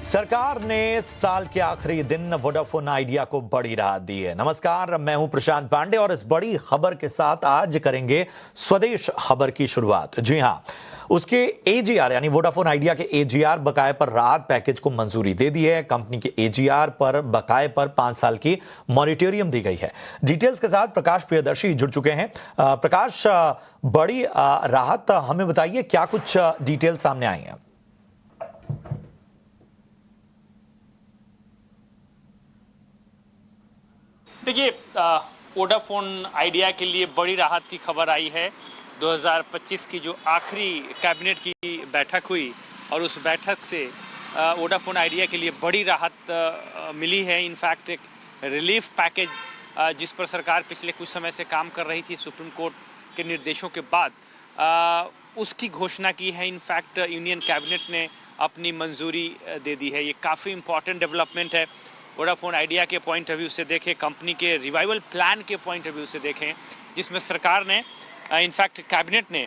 सरकार ने साल के आखिरी दिन वोडाफोन आइडिया को बड़ी राहत दी है। नमस्कार, मैं हूं प्रशांत पांडे और इस बड़ी खबर के साथ आज करेंगे स्वदेश खबर की शुरुआत। जी हां, उसके एजीआर यानी वोडाफोन आइडिया के एजीआर बकाये पर राहत पैकेज को मंजूरी दे दी है। कंपनी के एजीआर पर बकाये पर 5 साल की मॉनिटोरियम दी गई है। डिटेल्स के साथ प्रकाश प्रियदर्शी जुड़ चुके हैं। प्रकाश, बड़ी राहत हमें बताइए, क्या कुछ डिटेल सामने आई है? देखिए, वोडाफोन आइडिया के लिए बड़ी राहत की खबर आई है। 2025 की जो आखिरी कैबिनेट की बैठक हुई और उस बैठक से वोडाफोन आइडिया के लिए बड़ी राहत मिली है। इनफैक्ट एक रिलीफ पैकेज जिस पर सरकार पिछले कुछ समय से काम कर रही थी सुप्रीम कोर्ट के निर्देशों के बाद, उसकी घोषणा की है। इनफैक्ट यूनियन कैबिनेट ने अपनी मंजूरी दे दी है। ये काफ़ी इम्पॉर्टेंट डेवलपमेंट है। वोडाफोन आइडिया के पॉइंट ऑफ व्यू से देखें, कंपनी के रिवाइवल प्लान के पॉइंट ऑफ व्यू से देखें, जिसमें सरकार ने इनफैक्ट कैबिनेट ने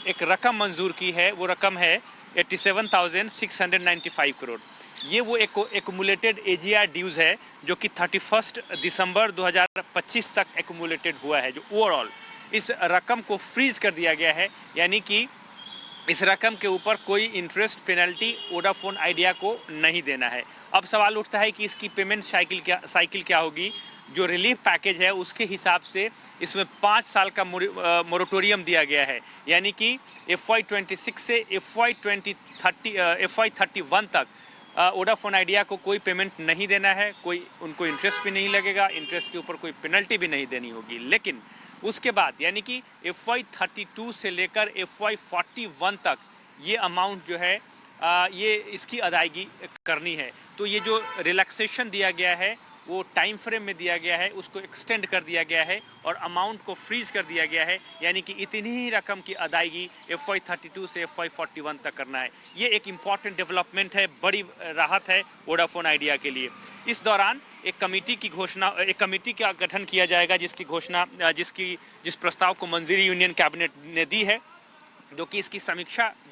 एक रकम मंजूर की है। वो रकम है 87,695 करोड़। ये वो एक एक्युमुलेटेड एजीआर ड्यूज़ है जो कि 31 दिसंबर 2025 तक एक्युमुलेटेड हुआ है। जो ओवरऑल इस रकम को फ्रीज कर दिया गया है, यानी कि इस रकम के ऊपर कोई इंटरेस्ट पेनल्टी वोडाफोन आइडिया को नहीं देना है। अब सवाल उठता है कि इसकी पेमेंट साइकिल क्या होगी। जो रिलीफ पैकेज है उसके हिसाब से इसमें 5 साल का मोरेटोरियम दिया गया है, यानी कि FY26 से FY31 तक वोडाफोन आइडिया को कोई पेमेंट नहीं देना है, कोई उनको इंटरेस्ट भी नहीं लगेगा, इंटरेस्ट के ऊपर कोई पेनल्टी भी नहीं देनी होगी। लेकिन उसके बाद यानी कि FY32 से लेकर FY41 तक ये अमाउंट जो है ये इसकी अदायगी करनी है। तो ये जो रिलैक्सेशन दिया गया है वो टाइम फ्रेम में दिया गया है, उसको एक्सटेंड कर दिया गया है और अमाउंट को फ्रीज कर दिया गया है, यानी कि इतनी ही रकम की अदायगी FY32 से FY41 तक करना है। ये एक इम्पॉर्टेंट डेवलपमेंट है, बड़ी राहत है वोडाफोन आइडिया के लिए। इस दौरान एक कमेटी का गठन किया जाएगा जिस प्रस्ताव को मंजूरी यूनियन कैबिनेट ने दी है, जो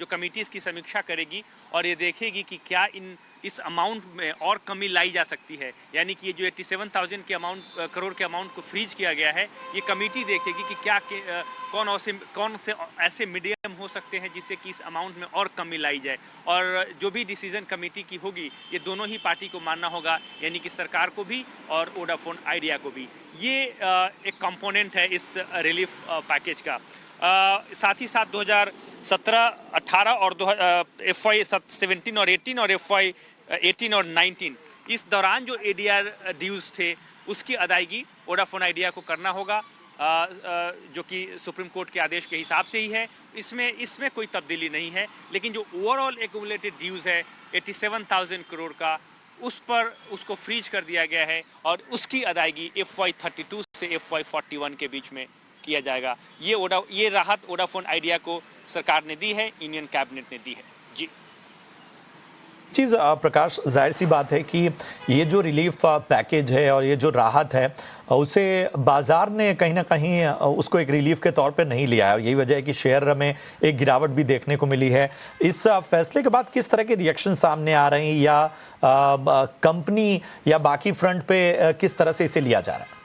कमेटी इसकी समीक्षा करेगी और ये देखेगी कि क्या इस अमाउंट में और कमी लाई जा सकती है। यानी कि ये जो 87,000 के करोड़ के अमाउंट को फ्रीज किया गया है, ये कमेटी देखेगी कि क्या कौन से ऐसे मीडियम हो सकते हैं जिससे कि इस अमाउंट में और कमी लाई जाए। और जो भी डिसीजन कमेटी की होगी ये दोनों ही पार्टी को मानना होगा, यानी कि सरकार को भी और वोडाफोन आइडिया को भी। ये एक कंपोनेंट है इस रिलीफ पैकेज का। साथ ही साथ 2017, 18 और FY17 और 18 और FY18 और 19 इस दौरान जो एडीआर ड्यूज थे उसकी अदायगी वोडाफोन आइडिया को करना होगा, जो कि सुप्रीम कोर्ट के आदेश के हिसाब से ही है। इसमें कोई तब्दीली नहीं है। लेकिन जो ओवरऑल एक्युमुलेटेड ड्यूज है 87,000 करोड़ का, उसको फ्रीज कर दिया गया है और उसकी अदायगी FY32 से FY41 के बीच में किया जाएगा। ये राहत वोडाफोन आइडिया को सरकार ने दी है, यूनियन कैबिनेट ने दी है। जी चीज़ प्रकाश, जाहिर सी बात है कि ये जो रिलीफ पैकेज है और ये जो राहत है उसे बाजार ने कहीं ना कहीं उसको एक रिलीफ के तौर पे नहीं लिया है। यही वजह है कि शेयर में एक गिरावट भी देखने को मिली है। इस फैसले के बाद किस तरह के रिएक्शन सामने आ रहे हैं, या कंपनी या बाकी फ्रंट पे किस तरह से इसे लिया जा रहा है?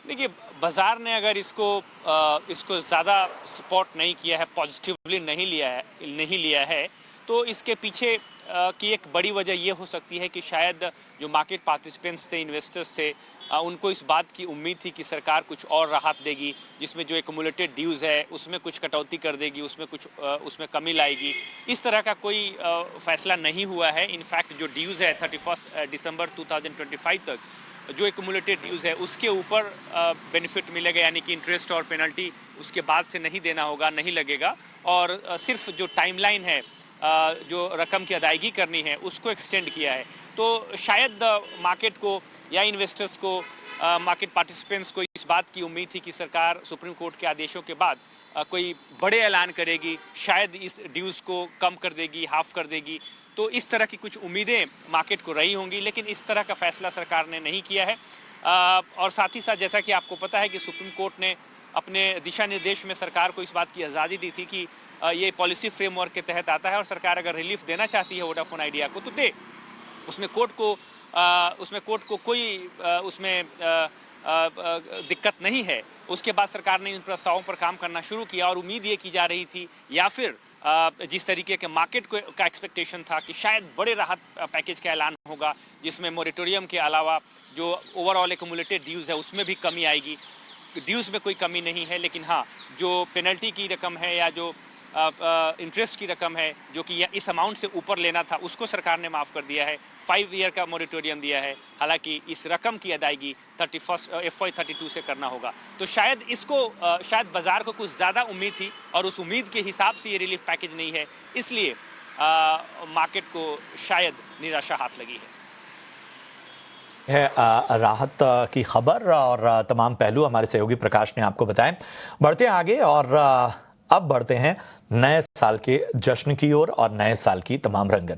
देखिए, बाजार ने अगर इसको ज़्यादा सपोर्ट नहीं किया है, पॉजिटिवली नहीं लिया है, तो इसके पीछे की एक बड़ी वजह ये हो सकती है कि शायद जो मार्केट पार्टिसिपेंट्स थे, इन्वेस्टर्स थे, उनको इस बात की उम्मीद थी कि सरकार कुछ और राहत देगी, जिसमें जो एक्युमुलेटेड ड्यूज़ है उसमें कुछ कटौती कर देगी, उसमें कमी लाएगी। इस तरह का कोई फैसला नहीं हुआ है। इनफैक्ट जो ड्यूज़ है 31 दिसंबर 2025 तक जो एक्युमुलेटेड ड्यूज़ है उसके ऊपर बेनिफिट मिलेगा, यानी कि इंटरेस्ट और पेनल्टी उसके बाद से नहीं देना होगा, नहीं लगेगा। और सिर्फ जो टाइमलाइन है, जो रकम की अदायगी करनी है, उसको एक्सटेंड किया है। तो शायद मार्केट को या इन्वेस्टर्स को, मार्केट पार्टिसिपेंट्स को इस बात की उम्मीद थी कि सरकार सुप्रीम कोर्ट के आदेशों के बाद कोई बड़े ऐलान करेगी, शायद इस ड्यूज़ को कम कर देगी, हाफ कर देगी। तो इस तरह की कुछ उम्मीदें मार्केट को रही होंगी, लेकिन इस तरह का फैसला सरकार ने नहीं किया है। और साथ ही साथ जैसा कि आपको पता है कि सुप्रीम कोर्ट ने अपने दिशा निर्देश में सरकार को इस बात की आज़ादी दी थी कि ये पॉलिसी फ्रेमवर्क के तहत आता है और सरकार अगर रिलीफ देना चाहती है वोडाफोन आइडिया को तो दे। उसमें कोर्ट को कोई उसमें दिक्कत नहीं है। उसके बाद सरकार ने इन प्रस्तावों पर काम करना शुरू किया और उम्मीद ये की जा रही थी या फिर जिस तरीके के मार्केट का एक्सपेक्टेशन था कि शायद बड़े राहत पैकेज का ऐलान होगा जिसमें मोरेटोरियम के अलावा जो ओवरऑल एक्युमुलेटेड ड्यूज़ है उसमें भी कमी आएगी। ड्यूज़ में कोई कमी नहीं है, लेकिन हाँ जो पेनल्टी की रकम है या जो इंटरेस्ट की रकम है जो कि इस अमाउंट से ऊपर लेना था उसको सरकार ने माफ़ कर दिया है। 5 ईयर का मोरेटोरियम दिया है। हालांकि इस रकम की अदायगी 31 FY32 से करना होगा। तो शायद इसको शायद बाजार को कुछ ज़्यादा उम्मीद थी और उस उम्मीद के हिसाब से ये रिलीफ पैकेज नहीं है, इसलिए मार्केट को शायद निराशा हाथ लगी है। राहत की खबर और तमाम पहलू हमारे सहयोगी प्रकाश ने आपको बताए। बढ़ते हैं आगे और अब बढ़ते हैं नए साल के जश्न की ओर और नए साल की तमाम रंगत